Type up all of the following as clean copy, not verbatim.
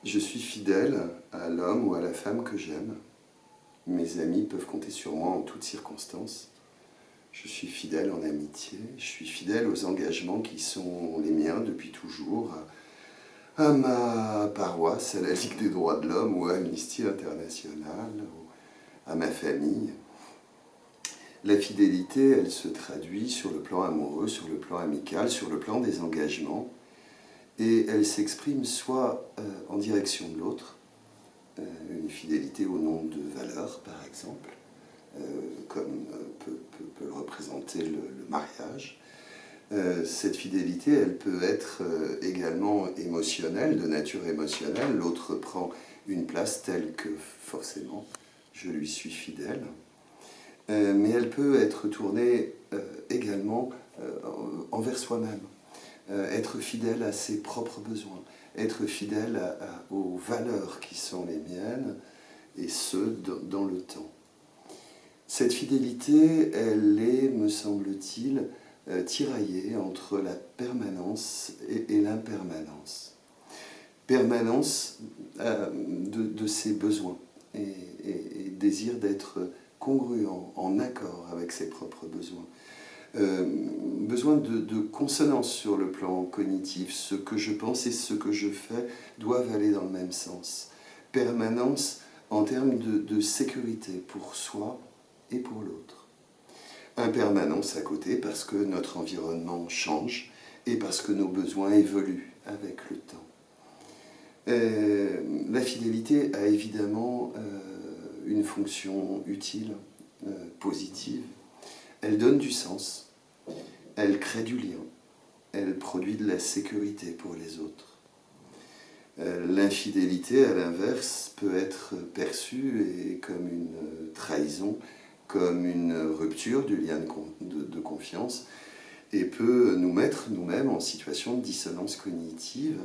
Je suis fidèle à l'homme ou à la femme que j'aime. Mes amis peuvent compter sur moi en toutes circonstances. Je suis fidèle en amitié. Je suis fidèle aux engagements qui sont les miens depuis toujours, à ma paroisse, à la Ligue des droits de l'homme ou à Amnesty International, à ma famille. La fidélité, elle se traduit sur le plan amoureux, sur le plan amical, sur le plan des engagements. Et elle s'exprime soit en direction de l'autre, une fidélité au nom de valeurs, par exemple, comme peut le représenter le mariage. Cette fidélité, elle peut être également émotionnelle, de nature émotionnelle. L'autre prend une place telle que, forcément, je lui suis fidèle. Mais elle peut être tournée également envers soi-même. Être fidèle à ses propres besoins, être fidèle aux valeurs qui sont les miennes, et ce, dans le temps. Cette fidélité, elle est, me semble-t-il, tiraillée entre la permanence et l'impermanence. Permanence de ses besoins et désir d'être congruent, en accord avec ses propres besoins. Besoin de consonance sur le plan cognitif. Ce que je pense et ce que je fais doivent aller dans le même sens. Permanence en termes de sécurité pour soi et pour l'autre. Impermanence à côté parce que notre environnement change et parce que nos besoins évoluent avec le temps. La fidélité a évidemment une fonction utile, positive. Elle donne du sens, elle crée du lien, elle produit de la sécurité pour les autres. L'infidélité, à l'inverse, peut être perçue comme une trahison, comme une rupture du lien de confiance, et peut nous mettre nous-mêmes en situation de dissonance cognitive.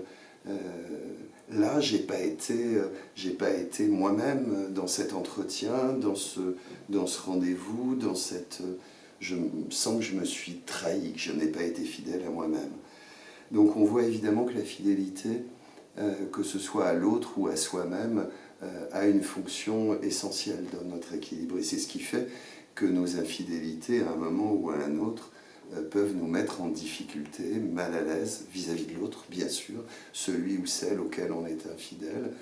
Là, j'ai pas été moi-même dans cet entretien, dans ce rendez-vous, je sens que je me suis trahi, que je n'ai pas été fidèle à moi-même. Donc on voit évidemment que la fidélité, que ce soit à l'autre ou à soi-même, a une fonction essentielle dans notre équilibre. Et c'est ce qui fait que nos infidélités, à un moment ou à un autre, peuvent nous mettre en difficulté, mal à l'aise vis-à-vis de l'autre, bien sûr, celui ou celle auquel on est infidèle,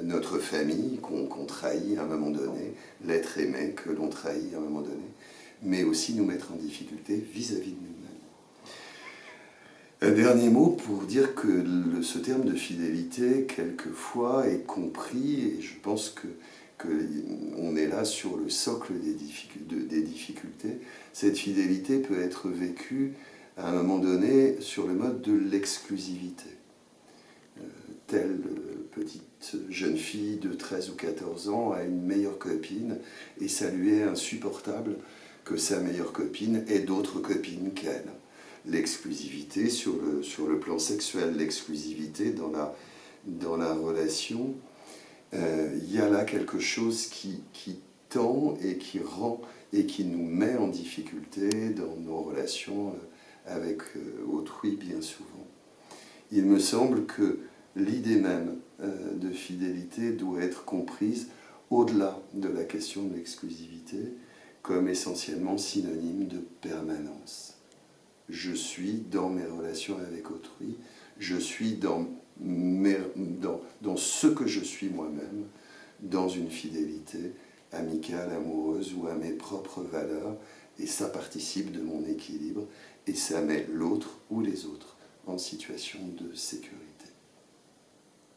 notre famille qu'on trahit à un moment donné, l'être aimé que l'on trahit à un moment donné, mais aussi nous mettre en difficulté vis-à-vis de nous-mêmes. Un dernier mot pour dire que ce terme de fidélité, quelquefois, est compris, et je pense qu'on est là sur le socle des difficultés. Cette fidélité peut être vécue à un moment donné sur le mode de l'exclusivité. Telle petite jeune fille de 13 ou 14 ans a une meilleure copine et ça lui est insupportable que sa meilleure copine ait d'autres copines qu'elle. L'exclusivité sur le plan sexuel, l'exclusivité dans la relation, il y a là quelque chose qui tend et qui rend et qui nous met en difficulté dans nos relations avec autrui bien souvent. Il me semble que l'idée même de fidélité doit être comprise au-delà de la question de l'exclusivité comme essentiellement synonyme de permanence. Je suis dans mes relations avec autrui, je suis dans ce que je suis moi-même, dans une fidélité amicale, amoureuse ou à mes propres valeurs, et ça participe de mon équilibre, et ça met l'autre ou les autres en situation de sécurité.